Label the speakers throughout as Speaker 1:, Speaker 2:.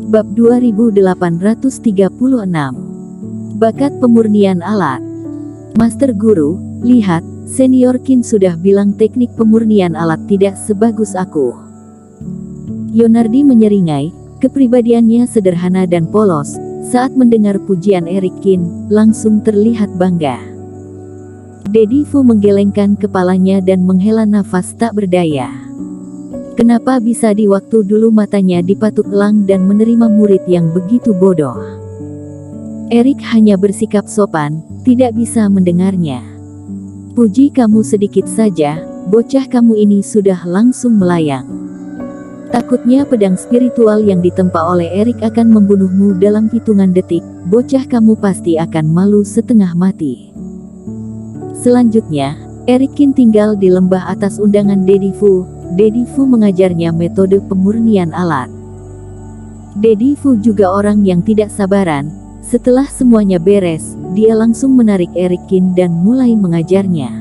Speaker 1: Bab 2836. Bakat pemurnian alat. Master Guru, lihat, Senior Qin sudah bilang teknik pemurnian alat tidak sebagus aku. Yonardi menyeringai, kepribadiannya sederhana dan polos. Saat mendengar pujian Erik Qin, langsung terlihat bangga. Dedi Fu menggelengkan kepalanya dan menghela nafas tak berdaya. Kenapa bisa di waktu dulu matanya dipatuk elang dan menerima murid yang begitu bodoh? Erik hanya bersikap sopan, tidak bisa mendengarnya. Puji kamu sedikit saja, bocah kamu ini sudah langsung melayang. Takutnya pedang spiritual yang ditempa oleh Erik akan membunuhmu dalam hitungan detik, bocah kamu pasti akan malu setengah mati. Selanjutnya, Erik Qin tinggal di lembah atas undangan Dedi Fu. Dedi Fu mengajarnya metode pemurnian alat. Dedi Fu juga orang yang tidak sabaran. Setelah semuanya beres, dia langsung menarik Erik Qin dan mulai mengajarnya.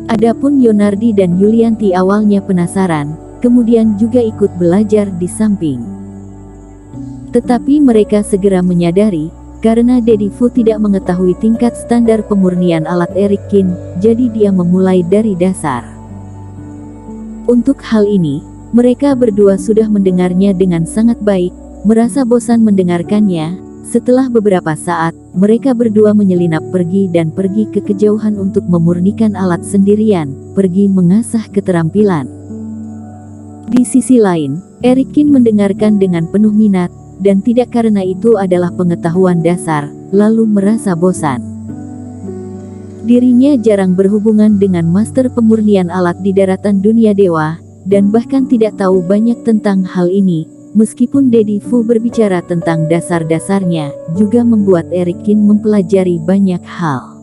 Speaker 1: Adapun Yonardi dan Yulianti awalnya penasaran, kemudian juga ikut belajar di samping. Tetapi mereka segera menyadari, karena Dedi Fu tidak mengetahui tingkat standar pemurnian alat Erik Qin, jadi dia memulai dari dasar. Untuk hal ini, mereka berdua sudah mendengarnya dengan sangat baik, merasa bosan mendengarkannya. Setelah beberapa saat, mereka berdua menyelinap pergi ke kejauhan untuk memurnikan alat sendirian, pergi mengasah keterampilan. Di sisi lain, Erik Qin mendengarkan dengan penuh minat, dan tidak karena itu adalah pengetahuan dasar, lalu merasa bosan. Dirinya jarang berhubungan dengan master pemurnian alat di daratan dunia dewa, dan bahkan tidak tahu banyak tentang hal ini. Meskipun Dedi Fu berbicara tentang dasar-dasarnya, juga membuat Erik Qin mempelajari banyak hal.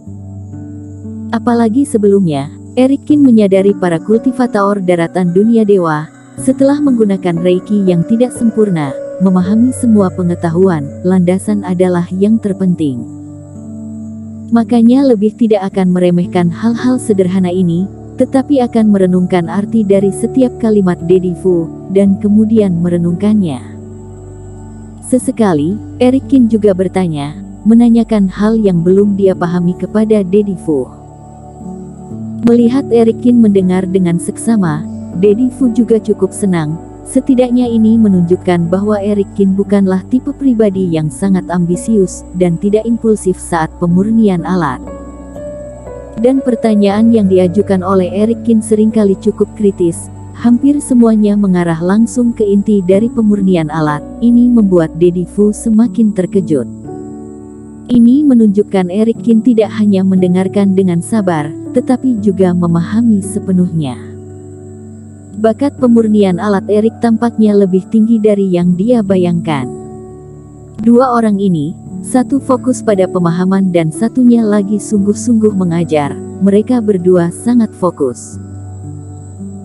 Speaker 1: Apalagi sebelumnya, Erik Qin menyadari para kultivator daratan dunia dewa, setelah menggunakan Reiki yang tidak sempurna, memahami semua pengetahuan, landasan adalah yang terpenting. Makanya lebih tidak akan meremehkan hal-hal sederhana ini, tetapi akan merenungkan arti dari setiap kalimat Dedi Fu, dan kemudian merenungkannya. Sesekali, Erik Qin juga bertanya, menanyakan hal yang belum dia pahami kepada Dedi Fu. Melihat Erik Qin mendengar dengan seksama, Dedi Fu juga cukup senang. Setidaknya ini menunjukkan bahwa Erik Qin bukanlah tipe pribadi yang sangat ambisius, dan tidak impulsif saat pemurnian alat. Dan pertanyaan yang diajukan oleh Erik Qin seringkali cukup kritis, hampir semuanya mengarah langsung ke inti dari pemurnian alat. Ini membuat Dedi Fu semakin terkejut. Ini menunjukkan Erik Qin tidak hanya mendengarkan dengan sabar, tetapi juga memahami sepenuhnya. Bakat pemurnian alat Erik tampaknya lebih tinggi dari yang dia bayangkan. Dua orang ini, satu fokus pada pemahaman dan satunya lagi sungguh-sungguh mengajar. Mereka berdua sangat fokus.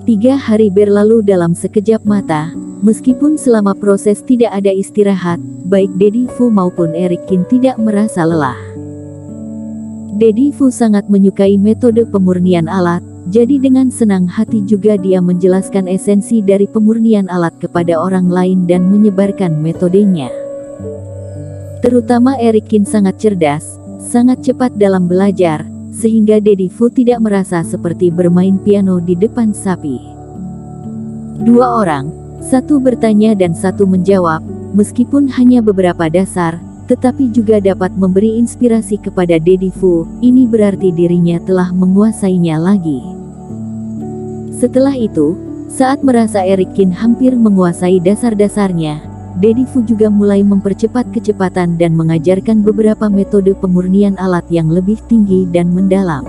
Speaker 1: 3 hari berlalu dalam sekejap mata, meskipun selama proses tidak ada istirahat, baik Dedi Fu maupun Erik Qin tidak merasa lelah. Dedi Fu sangat menyukai metode pemurnian alat, jadi dengan senang hati juga dia menjelaskan esensi dari pemurnian alat kepada orang lain dan menyebarkan metodenya. Terutama Erik Qin sangat cerdas, sangat cepat dalam belajar, sehingga Dedi Fu tidak merasa seperti bermain piano di depan sapi. 2 orang, satu bertanya dan satu menjawab, meskipun hanya beberapa dasar, tetapi juga dapat memberi inspirasi kepada Dedi Fu. Ini berarti dirinya telah menguasainya lagi. Setelah itu, saat merasa Erik Qin hampir menguasai dasar-dasarnya, Dedi Fu juga mulai mempercepat kecepatan dan mengajarkan beberapa metode pemurnian alat yang lebih tinggi dan mendalam.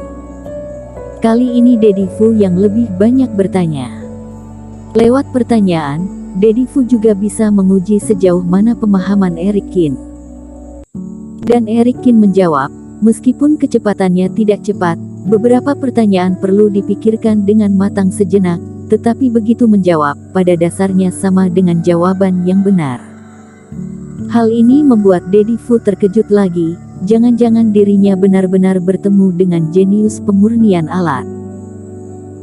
Speaker 1: Kali ini Dedi Fu yang lebih banyak bertanya. Lewat pertanyaan, Dedi Fu juga bisa menguji sejauh mana pemahaman Erik Qin. Dan Erik Qin menjawab, meskipun kecepatannya tidak cepat, beberapa pertanyaan perlu dipikirkan dengan matang sejenak. Tetapi begitu menjawab, pada dasarnya sama dengan jawaban yang benar. Hal ini membuat Dedi Fu terkejut lagi, jangan-jangan dirinya benar-benar bertemu dengan jenius pemurnian alat.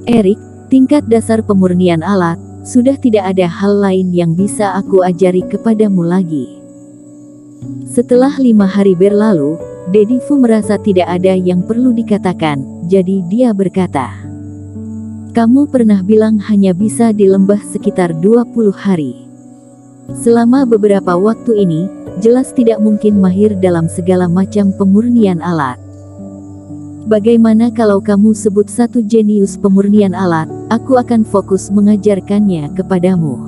Speaker 1: Erik, tingkat dasar pemurnian alat, sudah tidak ada hal lain yang bisa aku ajari kepadamu lagi. Setelah 5 hari berlalu, Dedi Fu merasa tidak ada yang perlu dikatakan, jadi dia berkata, "Kamu pernah bilang hanya bisa di lembah sekitar 20 hari. Selama beberapa waktu ini, jelas tidak mungkin mahir dalam segala macam pemurnian alat. Bagaimana kalau kamu sebut satu jenius pemurnian alat, aku akan fokus mengajarkannya kepadamu."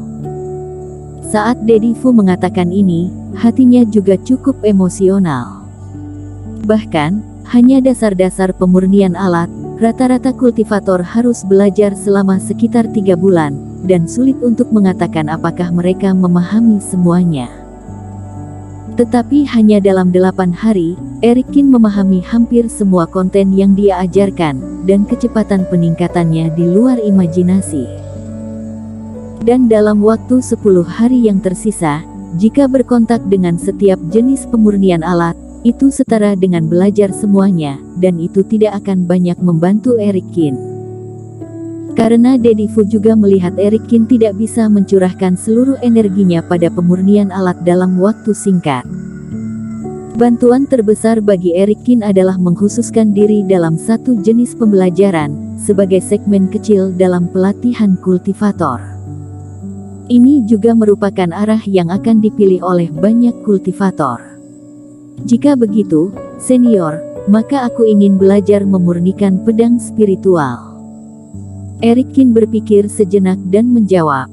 Speaker 1: Saat Dedi Fu mengatakan ini, hatinya juga cukup emosional. Bahkan, hanya dasar-dasar pemurnian alat, rata-rata kultivator harus belajar selama sekitar 3 bulan, dan sulit untuk mengatakan apakah mereka memahami semuanya. Tetapi hanya dalam 8 hari, Eric Kin memahami hampir semua konten yang dia ajarkan, dan kecepatan peningkatannya di luar imajinasi. Dan dalam waktu 10 hari yang tersisa, jika berkontak dengan setiap jenis pemurnian alat, itu setara dengan belajar semuanya, dan itu tidak akan banyak membantu Eric Kin. Karena Dedi Fu juga melihat Eric Kin tidak bisa mencurahkan seluruh energinya pada pemurnian alat dalam waktu singkat. Bantuan terbesar bagi Eric Kin adalah mengkhususkan diri dalam satu jenis pembelajaran, sebagai segmen kecil dalam pelatihan kultivator. Ini juga merupakan arah yang akan dipilih oleh banyak kultivator. Jika begitu, senior, maka aku ingin belajar memurnikan pedang spiritual. Eric Kin berpikir sejenak dan menjawab.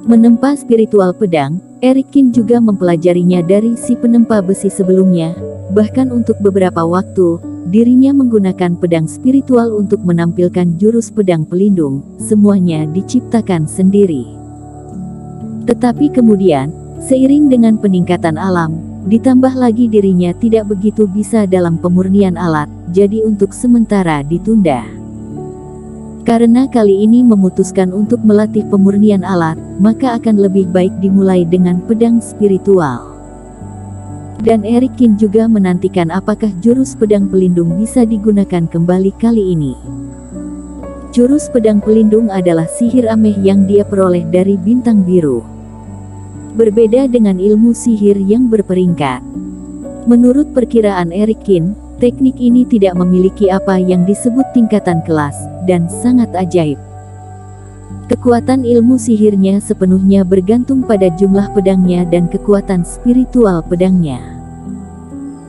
Speaker 1: Menempa spiritual pedang, Eric Kin juga mempelajarinya dari si penempa besi sebelumnya, bahkan untuk beberapa waktu, dirinya menggunakan pedang spiritual untuk menampilkan jurus pedang pelindung, semuanya diciptakan sendiri. Tetapi kemudian, seiring dengan peningkatan alam, ditambah lagi dirinya tidak begitu bisa dalam pemurnian alat, jadi untuk sementara ditunda. Karena kali ini memutuskan untuk melatih pemurnian alat, maka akan lebih baik dimulai dengan pedang spiritual. Dan Eric Kin juga menantikan apakah jurus pedang pelindung bisa digunakan kembali kali ini. Jurus pedang pelindung adalah sihir ameh yang dia peroleh dari bintang biru. Berbeda dengan ilmu sihir yang berperingkat. Menurut perkiraan Eric Kin, teknik ini tidak memiliki apa yang disebut tingkatan kelas, dan sangat ajaib. Kekuatan ilmu sihirnya sepenuhnya bergantung pada jumlah pedangnya dan kekuatan spiritual pedangnya.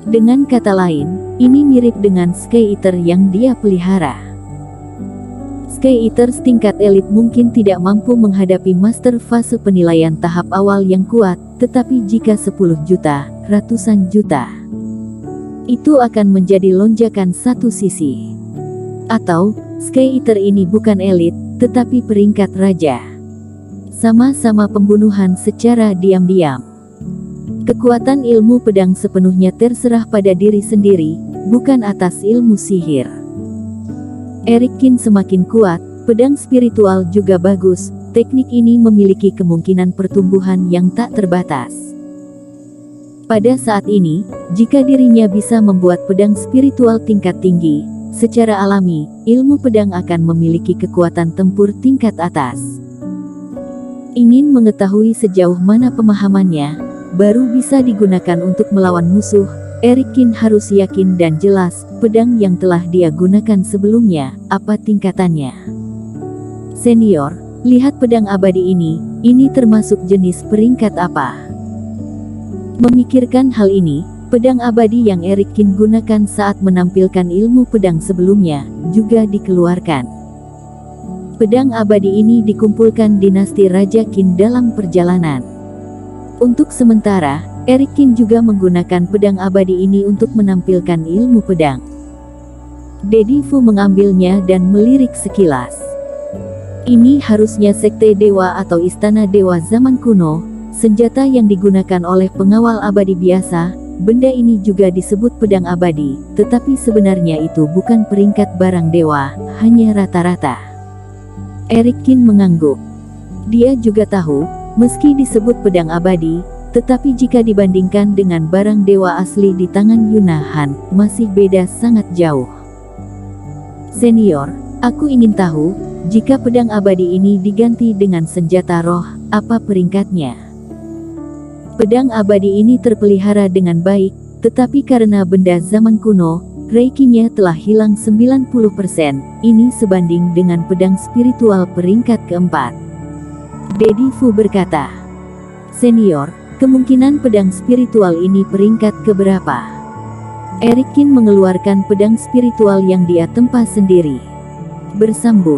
Speaker 1: Dengan kata lain, ini mirip dengan Sky Eater yang dia pelihara. Sky Eaters tingkat elit mungkin tidak mampu menghadapi master fase penilaian tahap awal yang kuat, tetapi jika 10 juta, ratusan juta, itu akan menjadi lonjakan satu sisi. Atau, Sky Eater ini bukan elit, tetapi peringkat raja. Sama-sama pembunuhan secara diam-diam. Kekuatan ilmu pedang sepenuhnya terserah pada diri sendiri, bukan atas ilmu sihir. Eric Kin semakin kuat, pedang spiritual juga bagus, teknik ini memiliki kemungkinan pertumbuhan yang tak terbatas. Pada saat ini, jika dirinya bisa membuat pedang spiritual tingkat tinggi, secara alami, ilmu pedang akan memiliki kekuatan tempur tingkat atas. Ingin mengetahui sejauh mana pemahamannya, baru bisa digunakan untuk melawan musuh, Eric Kin harus yakin dan jelas, pedang yang telah dia gunakan sebelumnya, apa tingkatannya. Senior, lihat pedang abadi ini termasuk jenis peringkat apa? Memikirkan hal ini, pedang abadi yang Eric Kin gunakan saat menampilkan ilmu pedang sebelumnya, juga dikeluarkan. Pedang abadi ini dikumpulkan dinasti Raja Qin dalam perjalanan. Untuk sementara, Eric Kin juga menggunakan pedang abadi ini untuk menampilkan ilmu pedang. Dedi Fu mengambilnya dan melirik sekilas. Ini harusnya sekte dewa atau istana dewa zaman kuno, senjata yang digunakan oleh pengawal abadi biasa. Benda ini juga disebut pedang abadi, tetapi sebenarnya itu bukan peringkat barang dewa, hanya rata-rata. Eric Kin mengangguk. Dia juga tahu, meski disebut pedang abadi, tetapi jika dibandingkan dengan barang dewa asli di tangan Yuna Han, masih beda sangat jauh. Senior, Aku ingin tahu, jika pedang abadi ini diganti dengan senjata roh, apa peringkatnya? Pedang abadi ini terpelihara dengan baik, tetapi karena benda zaman kuno, reikinya telah hilang 90%. Ini sebanding dengan pedang spiritual peringkat keempat. Dedi Fu berkata, "Senior, kemungkinan pedang spiritual ini peringkat keberapa?" Eric Kin mengeluarkan pedang spiritual yang dia tempa sendiri. Bersambung.